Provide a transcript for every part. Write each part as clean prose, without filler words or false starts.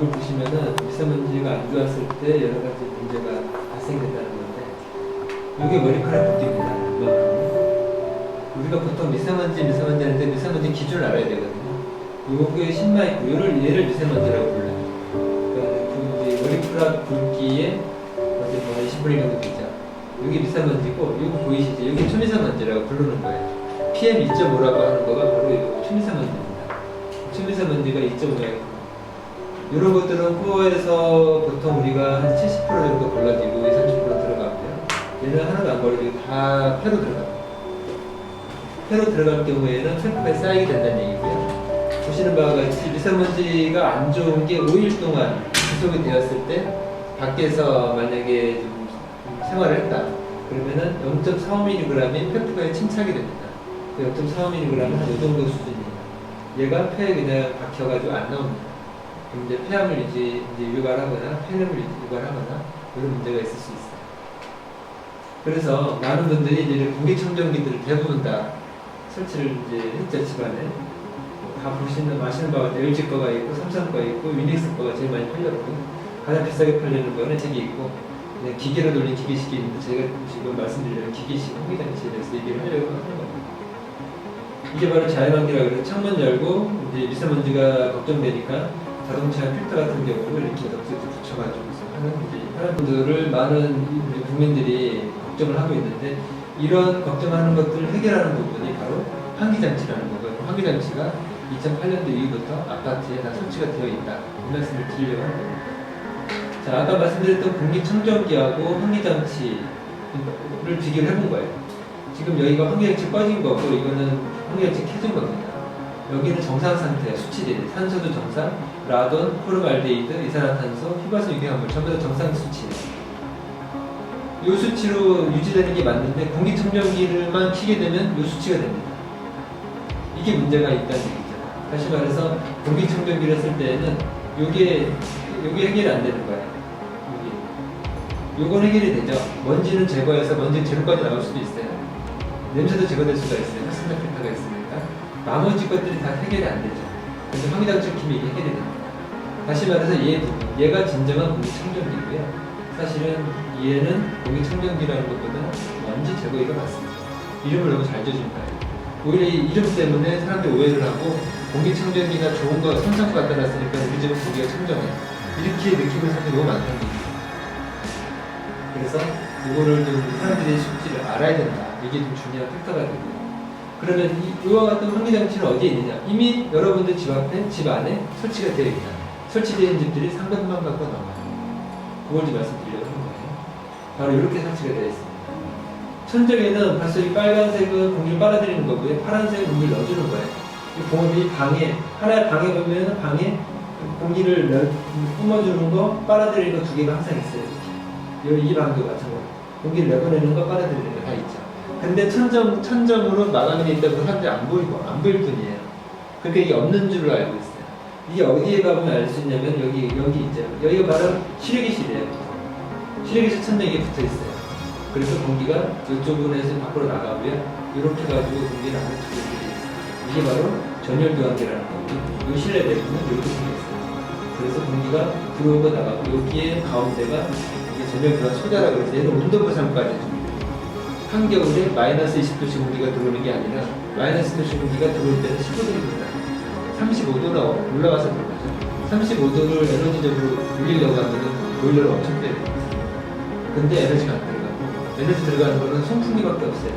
이걸 보시면은 미세먼지가 안 좋았을 때 여러 가지 문제가 발생된다는 건데, 이게 머리카락 붓기입니다. 우리가 보통 미세먼지 하는데 미세먼지 기준을 알아야 되거든요. 요게 10마이크로, 얘를 미세먼지라고 불러요. 그러니까 그 머리카락 굵기에 어디 뭐 20분의 정도 되죠. 여기 미세먼지고, 이거 보이시죠? 여기 초미세먼지라고 부르는 거예요. PM 2.5라고 하는 거가 바로 이거 초미세먼지입니다. 초미세먼지가 2.5가 이런 것들은 코어에서 보통 우리가 한 70% 정도 걸러지고 30% 들어가고요. 얘는 하나도 안 걸리고 다 폐로 들어갑니다. 폐로 들어갈 경우에는 폐포에 쌓이게 된다는 얘기고요. 보시는 바와 같이 미세먼지가 안 좋은 게 5일 동안 지속이 되었을 때 밖에서 만약에 좀 생활을 했다. 그러면은 0.45mg이 폐포에 침착이 됩니다. 그 0.45mg은 한 이 정도 수준이에요. 얘가 폐에 그냥 박혀가지고 안 나옵니다. 그럼 이제 폐암을 이제 유발하거나 폐렴을 유발하거나 이런 문제가 있을 수 있어요. 그래서 많은 분들이 이제 공기청정기들을 대부분 다 설치를 이제 했죠, 집안에. 다 보시는 아시는 바와 같이 LG 거가 있고 삼성 거 있고 유닉스 거가 제일 많이 팔렸고, 가장 비싸게 팔리는 거는 저기 있고, 그냥 기계로 돌린 기계식이 있는데 제가 지금 말씀드리는 기계식 환기장치에 대해서 얘기를 하려고 하는 겁니다. 이게 바로 자연환기라고 해서 창문 열고 이제 미세먼지가 걱정되니까 자동차 필터 같은 경우를 이렇게 붙여가지고 하는 사람들을 많은 국민들이 걱정을 하고 있는데, 이런 걱정하는 것들을 해결하는 부분이 바로 환기장치라는 거고요. 환기장치가 2008년도 이후부터 아파트에 다 설치가 되어 있다. 이 말씀을 드리려고 하는 겁니다. 자, 아까 말씀드렸던 공기청정기하고 환기장치를 비교를 해본 거예요. 지금 여기가 환기장치 꺼진 거고, 이거는 환기장치 켜진 겁니다. 여기는 정상 상태야. 수치들이 탄소도 정상, 라돈, 포름알데히드, 이산화탄소, 휘발성 유해화물 전부 다 정상 수치예요. 이 수치로 유지되는 게 맞는데 공기청정기를만 켜게 되면 이 수치가 됩니다. 이게 문제가 있다는 얘기죠. 다시 말해서 공기청정기를 쓸 때에는 요게 해결이 안 되는 거예요. 요건 해결이 되죠. 먼지는 제거해서 먼지 제로까지 나올 수도 있어요. 냄새도 제거될 수가 있어요. 흡수력 필터가 있으니까. 나머지 것들이 다 해결이 안 되죠. 그래서 환기장치 킴이 해결이 됩니다. 다시 말해서 얘가 진정한 공기청정기고요. 사실은 얘는 공기청정기라는 것보다 먼지 제거기가 맞습니다. 이름을 너무 잘 지어준 거예요. 오히려 이 이름 때문에 사람들이 오해를 하고, 공기청정기가 좋은 거 선상과 갖다 놨으니까 우리 집은 공기가 청정해, 이렇게 느끼는 사람들이 너무 많다는 얘기예요. 그래서 이거를 좀 사람들이 수치를 알아야 된다. 이게 좀 중요한 팩터가 되고요. 그러면 이와 같은 환기장치는 어디에 있느냐? 이미 여러분들 집 앞에, 집 안에 설치가 되어 있다. 설치되어 있는 집들이 300만 갖고 넘어요. 그걸 좀 말씀드리려고 하는 거예요. 바로 이렇게 설치가 되어 있습니다. 천정에는 벌써 이 빨간색은 공기를 빨아들이는 거고요. 파란색은 공기를 넣어주는 거예요. 이 방에, 하나의 방에 보면 방에 공기를 뿜어주는 거, 빨아들이는 거 두 개가 항상 있어요. 이렇게. 이 방도 마찬가지로. 공기를 내보내는 거, 빨아들이는 거 다 있죠. 근데 천정으로 마감이 되어 있다고 사람들이 안 보일 뿐이에요. 그러니까 이게 없는 줄로 알고 있어요. 이게 어디에 가보면 알 수 있냐면 여기 있죠. 여기가 바로 실외기실이에요. 실외기실 천장에 이게 붙어 있어요. 그래서 공기가 이쪽 부분에서 밖으로 나가고요. 이렇게 가지고 공기를 안에 들어오게 되어 있어요. 이게 바로 전열교환기라는 거고, 이 실내 대부분은 이렇게 생겼어요. 그래서 공기가 들어오고 나가고, 여기에 가운데가 이게 전열교환 소자라고 해서 얘는 온도 보상까지 해줍니다. 한겨울에 마이너스 20도씨 공기가 들어오는 게 아니라 마이너스 10도씨 공기가 들어올 때는 15도입니다. 35도로 올라가서 들어가죠. 35도를 에너지적으로 올리려고 하면 보일러를 엄청 빼야 됩니다. 근데 에너지가 안 들어가고, 에너지 들어가는 거는 송풍기밖에 없어요.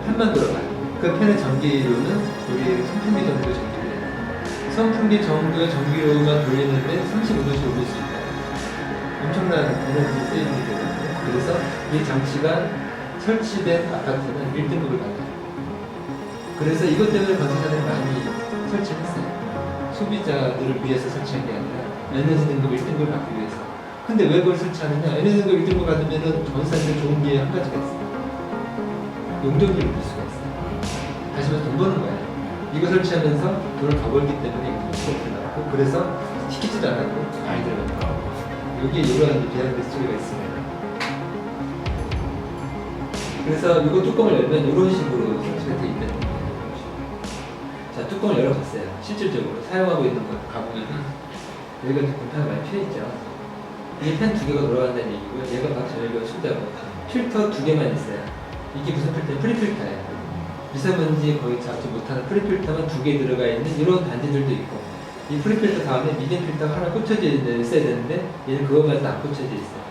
팬만 들어가요. 그 팬의 전기료는 우리 선풍기 정도의 전기료. 선풍기 정도의 전기료만 돌리는데 35도씩 올릴 수 있다. 엄청난 에너지 세이빙이 되거든요. 그래서 이 장치가 설치된 아파트는 1등급을 받아요. 그래서 이것 때문에 건설사들이 많이 설치했어요. 소비자들을 위해서 설치한 게 아니라 에너지 등급 1등급을 받기 위해서. 근데 왜 그걸 설치하느냐? 에너지 등급 1등급 받으면 건설사들이 좋은 게 한 가지가 있어요. 용적률을 볼 수가 있어요. 다시 말해서 돈 버는 거예요. 이거 설치하면서 돈을 더 벌기 때문에 이거 나왔고, 그래서 시키지도 않았고 많이 들어가는 거예요. 여기에 이러한 비하인드 스토리가 있습니다. 그래서 이거 뚜껑을 열면 이런 식으로 설치가 되어 있다는 거예요. 자, 뚜껑을 열어봤어요. 실질적으로 사용하고 있는 거 가보면은 여기가 이제 곰팡이 많이 피어있죠. 이게 펜 2개가 돌아간다는 얘기고요. 얘가 각 전열기와 수자고 필터 2개만 있어요. 이게 무슨 필터예요? 프리필터예요. 미세먼지 거의 잡지 못하는 프리필터만 2개 들어가 있는 이런 단지들도 있고, 이 프리필터 다음에 미디엄 필터가 하나 꽂혀져 있어야 되는데 얘는 그것만 안 꽂혀져 있어요.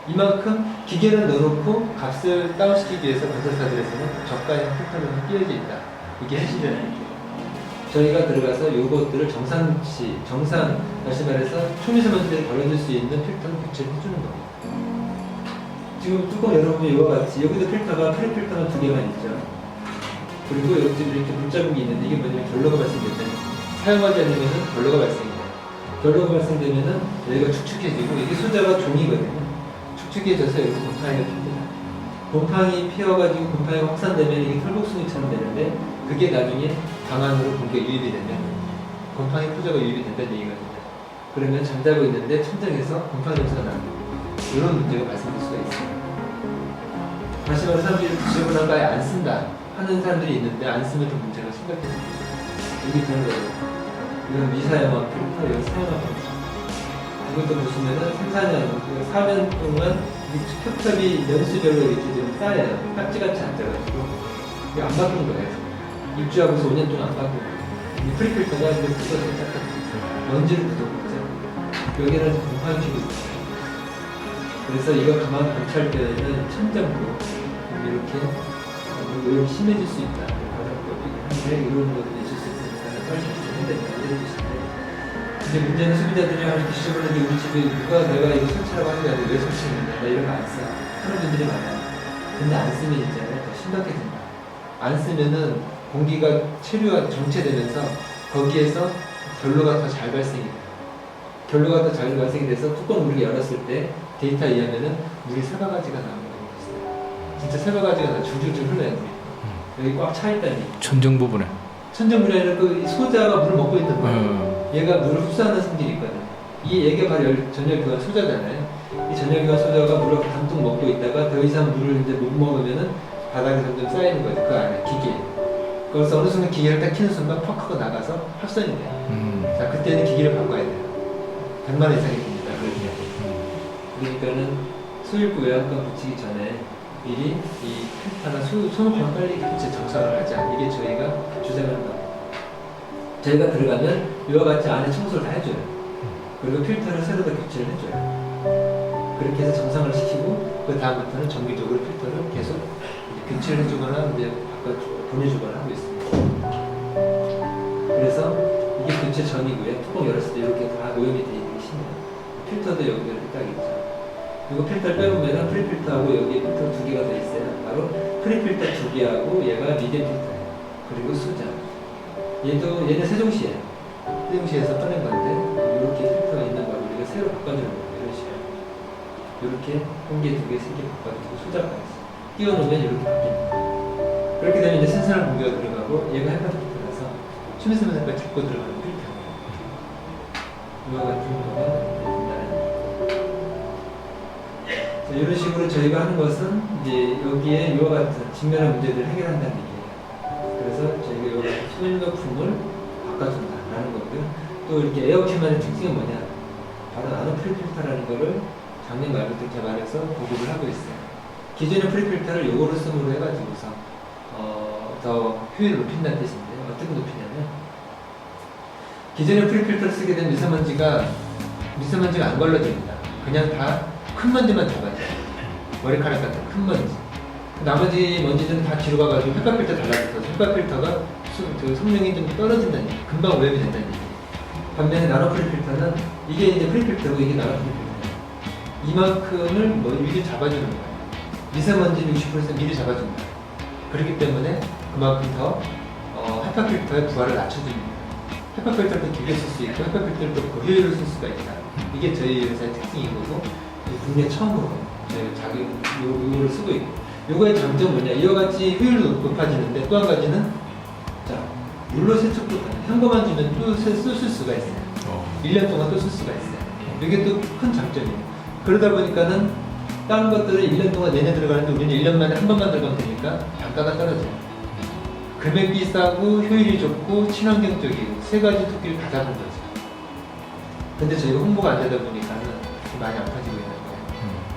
이만큼 기계를 넣어놓고 값을 다운시키기 위해서 건설사들에서는 저가형 필터만 끼워져 있다. 이게 현실이라는 얘기예요. 저희가 들어가서 이것들을 다시 말해서 초미세먼지를 걸어줄 수 있는 필터를 교체를 해주는 겁니다. 지금 뚜껑 열어보면 이와 같이 여기도 필터가 프리필터만 2개만 있죠. 그리고 여기 이렇게 물자국이 있는데 이게 뭐냐면 결로가 발생되면 사용하지 않으면 결로가 발생해요. 결로가 발생되면 여기가 축축해지고 이게 수자가 종이거든요. 축축해져서 여기서 곰팡이가 핍니다. 곰팡이 피어가지고 곰팡이가 확산되면 이게 털복숭이처럼 되는데 그게 나중에 방안으로 공기가 유입이 되면 곰팡이 포자가 유입이 된다는 얘기거든요. 그러면 잠자고 있는데 천장에서 곰팡이 냄새가 나는 이런 문제가 발생될 수가 있어요. 다시 말해서 사람들이 지저분한 거 아예 안 쓴다 하는 사람들이 있는데 안 쓰면 더 문제가 심각해집니다. 여기 그런 거예요. 이건 미사용한 필터, 이건 사용한 필터. 이것도 보시면은 3, 4년, 4년 동안 겹겹이 연수별로 이렇게 좀 쌓여요. 깍지같이 앉아가지고. 이게 안 바꾼 거예요. 입주하고서 5년 동안 안 바꾼 거예요. 이 프리필터가 이제 뜯어서 짝짝 먼지를 묻어버리죠. 여기는 곰팡이 피고 있어요. 그래서 이거 가만 관찰 때는 천장도 이렇게 오염이 심해질 수 있다. 바닥법이긴 한데 이런 것들이 있을 수 있으니까 빨리 좀 해주시는데 이제 문제는 소비자들이 이렇게 지저분하게 우리 집에 누가 내가 이거 설치라고 하는 게 아니고 왜 설치했는데 나 이런 거 안 써. 하는 분들이 많아요. 근데 안 쓰면 있잖아요. 더 심각해진다. 안 쓰면은 공기가 체류가 정체되면서 거기에서 결로가 더 잘 발생이 돼요. 결로가 더 잘 발생이 돼서 뚜껑 우리가 열었을 때 데이터에 의하면은 물이 새바가지가 나오는 거 있어요. 진짜 새바가지가 줄줄줄 흘러요. 여기 꽉 차 있다는 얘기. 천정 부분에. 천정 물이 아니라 그 소자가 물을 먹고 있는 거예요. 얘가 물을 흡수하는 성질이 있거든. 이 얘가 바로 전열기관 소자잖아요. 이 전열기관 소자가 물을 담뿍 먹고 있다가 더 이상 물을 이제 못 먹으면은 바닥에 점점 쌓이는 거죠. 그 안에 기계. 그래서 어느 순간 기계를 딱 켜는 순간 퍽 하고 나가서 합선이 돼요. 자, 그때는 기계를 바꿔야 돼요. 100만 원 이상이 듭니다. 그러니까는 수일구 외양간 붙이기 전에 미리 이 필터나 소모품을 빨리 교체 정상을 하자. 이게 저희가 주장하는 겁니다. 저희가 들어가면 이와 같이 안에 청소를 다 해줘요. 그리고 필터를 새로 다 교체를 해줘요. 그렇게 해서 정상을 시키고 그 다음부터는 정기적으로 필터를 계속 교체를 해주거나 이제 보내주거나 하고 있습니다. 그래서 이게 교체 전이고요. 뚜껑 열었을 때 이렇게 다 오염이 되어 있는 게 심해요. 필터도 여기가 이렇게 딱 있죠. 이거 필터를 빼보면 프리필터하고 여기에 필터 2개가 더 있어요. 바로 프리필터 2개하고 얘가 미디엄 필터예요. 그리고 수자. 얘는 세종시예요. 세종시에서 꺼낸 건데 이렇게 필터가 있는 걸 우리가 새로 바꿔주는 거예요. 이런 식으로. 이렇게 1개, 2개, 3개 바꿔주고 수자까지 띄워놓으면 이렇게 바뀝니다. 그렇게 되면 이제 신선한 공기가 들어가고 얘가 헤파 필터라서 추미세먼지가 잡고 들어가는 필터예요. 이와 같은 거가 이런 식으로 저희가 하는 것은 이제 여기에 이와 같은 직면한 문제들을 해결한다는 얘기예요. 그래서 저희가 이와 같은 소일거품을 바꿔준다라는 거고요. 또 이렇게 에어큐만의 특징은 뭐냐? 바로 나노 프리필터라는 거를 작년 말부터 개발해서 보급을 하고 있어요. 기존의 프리필터를 요거를 쓰므로 해가지고서 더 효율을 높인다는 뜻인데요. 어떻게 높이냐면 기존의 프리필터를 쓰게 되면 미세먼지가 안 걸러집니다. 그냥 다 큰 먼지만 잡아줘요. 머리카락 같은 큰 먼지. 나머지 먼지들은 다 뒤로 가가지고 헤파 필터 달라져서 헤파 필터가 성능이 좀 떨어진다는 얘기. 금방 오염이 된다는 얘기. 반면에 나노 프리필터는 이게 이제 프리필터고 이게 나노 프리필터예요. 이만큼을 미리 잡아주는 거예요. 미세먼지는 60% 미리 잡아준다. 그렇기 때문에 그만큼 더 헤파 필터의 부하를 낮춰줍니다. 헤파 필터를 길게 쓸 수 있고 헤파 필터를 또 고효율을 쓸 수가 있다. 이게 저희 회사의 특징인 거고 국내 처음으로 저희가 요거를 쓰고 있고 요거의 장점은 뭐냐? 이와 같이 효율도 높아지는데 또 한 가지는 자 물로 세척도 가능. 현금만 주면 또 쓸 수가 있어요. 1년 동안 또 쓸 수가 있어요. 이게 또 큰 장점이에요. 그러다 보니까는 다른 것들은 1년 동안 내내 들어가는데 우리는 1년 만에 한 번만 들어가면 되니까 단가가 떨어져요. 금액이 싸고 효율이 좋고 친환경적이고 세 가지 토끼를 다 잡은 거죠. 근데 저희가 홍보가 안 되다 보니까는 좀 많이 아파지고 있는 거예요.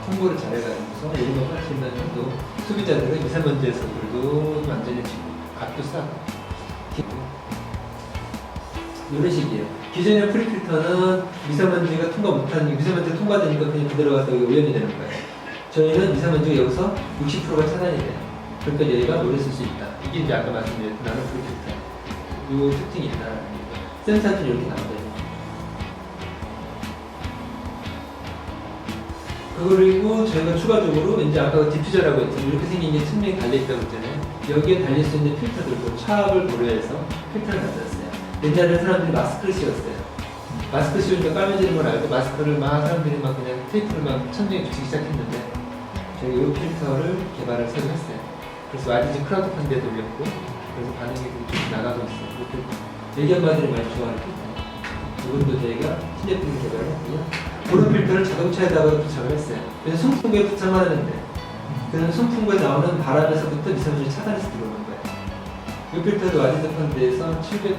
홍보를 잘해가지고서 이런 거 할수 있는 정도 소비자들은 미세먼지에서도 완전히 지금 값도 싸고 이런 식이에요. 기존의 프리필터는 미세먼지가 통과 못하는 미세먼지가 통과되니까 그냥 그대로 가서 오염이 되는 거예요. 저희는 미세먼지가 여기서 60%가 차단이 돼요. 그러니까 얘가 오래 쓸 수 있다. 이게 이제 아까 말씀드렸던 나노 프리필터 이 특징이 있다. 센서는 이렇게 나와요. 그리고 저희가 추가적으로 이제 아까 디퓨저라고 했죠. 이렇게 생긴 게 층면이 달려있다고 했잖아요. 여기에 달릴 수 있는 필터들도 차압을 고려해서 필터를 만들었어요. 옛날에는 사람들이 마스크를 씌웠어요. 마스크 씌우니까 까매지는 걸 알고 마스크를 막 사람들이 막 그냥 테이프를 막 천장에 붙이기 시작했는데 저희가 이 필터를 개발을 새로 했어요. 그래서 YDG 크라우드 펀드에 돌렸고 그래서 반응이 좀 나가고 있어요. 얘기 한마디를 많이 좋아하는 필터. 이분도 저희가 신제품을 개발했고요. 그런 필터를 자동차에다가 부착을 했어요. 그래서 송풍구에 부착을 하는데 그는 송풍구에 나오는 바람에서부터 미세먼지를 차단해서 들어오는 거예요. 이 필터도 YDG 펀드에서 700%,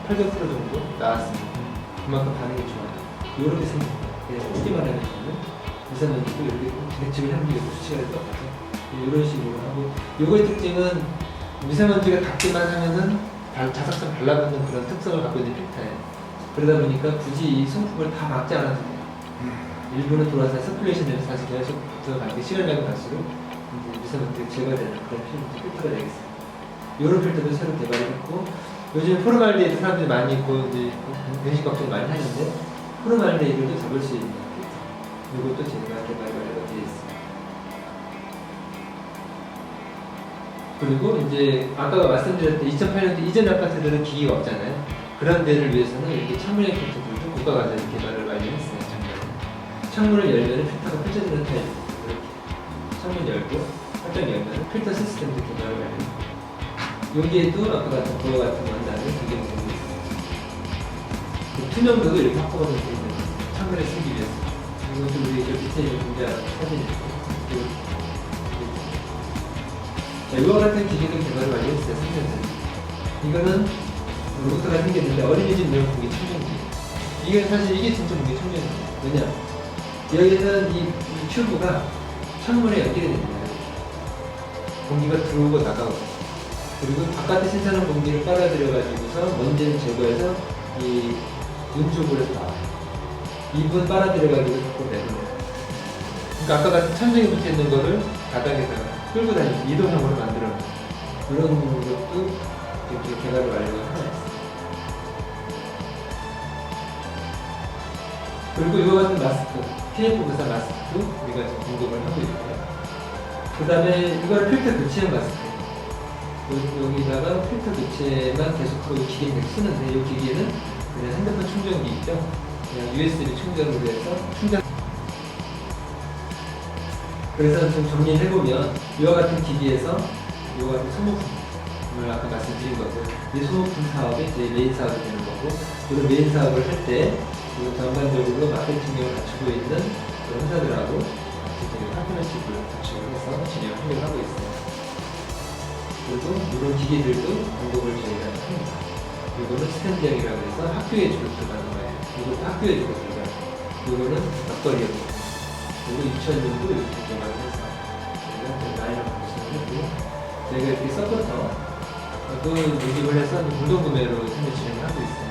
800% 정도 나왔습니다. 그만큼 반응이 좋아요. 이렇게 생긴 거예요. 그냥 크기만 하면 미세먼지도 이렇게 기내치고 향기도 수치가 똑같아요. 이런 식으로 하고 이거의 특징은 미세먼지가 닿기만 하면은 자석선 발라붙는 그런 특성을 갖고 있는 필터예요. 그러다 보니까 굳이 이 송풍을 다 막지 않아도 돼요. 일부는 돌아서 서큘레이션 되면서 다시 계속 들어가니까 시간이 갈수록 이제 미세먼지가 제거되는 그런 필터가 되겠어요. 이런 필터도 새로 개발했고 요즘 포르말데히드 사람들이 많이 있고 이제 변식 걱정 많이 하는데 포르말데히드도 잡을 수 있는 필터 이것도 제가 개발 완료가 되어 있습니다. 그리고 이제 아까 말씀드렸던 2008년도 이전 아파트들은 기기가 없잖아요. 그런 데를 위해서는 이렇게 창문형 필터들도 국가가 개발을 완료했어요. 창문을 열면 필터가 펼쳐지는 타입 이렇게 창문 열고 활짝 열면 필터 시스템도 개발을 완료했어요. 여기에도 아까 같은 그거 같은 원단을 적용되고 있습니다. 투명도도 이렇게 확보가 되어 있는 창문에 쓰기 위해서 이것도 우리 디테일을 공개하는 사진이고 자, 이와 같은 기계도 개발을 완료했어요. 3년 전에 이거는 로봇가 생겼는데 어린이집 명품이 청정기 이게 사실 이게 진짜 무게 청정기예요. 왜냐 여기는 이 튜브가 창문에 연결이 됩니다. 공기가 들어오고 나가고 그리고 바깥에 신선한 공기를 빨아들여가지고서 먼지를 제거해서 이 눈쪽으로 해서 나와요. 입은 빨아들여가지고 자꾸 내보내요. 그러니까 아까 같은 천정에 붙어있는 거를 바닥에다가 끌고 다니면서 이동형으로 만들어요. 그런 것도 이렇게 개발을 완료가 하나 있어요. 그리고 이와 같은 마스크, PF94 마스크도 우리가 지금 공급을 하고 있고요. 그 다음에 이걸 필터 교체형 마스크예요. 여기다가 필터 교체만 계속하고 이 기계를 쓰는데 이 기계는 그냥 핸드폰 충전기 있죠? 그냥 USB 충전으로 해서 충전. 그래서 좀 정리를 해보면 이와 같은 기기에서 이와 같은 소모품을 아까 말씀드린 것들 이 소모품 사업이 제 메인 사업이 되는 거고 그리고 메인 사업을 할 때 전반적으로 마케팅력을 갖추고 있는 그런 회사들하고 파트너십을 구축을 해서 진행을 하려고 하고 있어요. 그리고 이런 기기들도 공급을 저희가 합니다. 이거는 스탠드형이라고 해서 학교에 주로 들어가는 거예요. 이것도 학교에 주로 들어가요. 이거는 벽걸이였고 그리고 유치원용도 이렇게 개발을 해서 저희가 라인을 보시면 되고요. 저희가 이렇게 서부터 또 모집을 해서 공동구매로 현재 진행을 하고 있어요.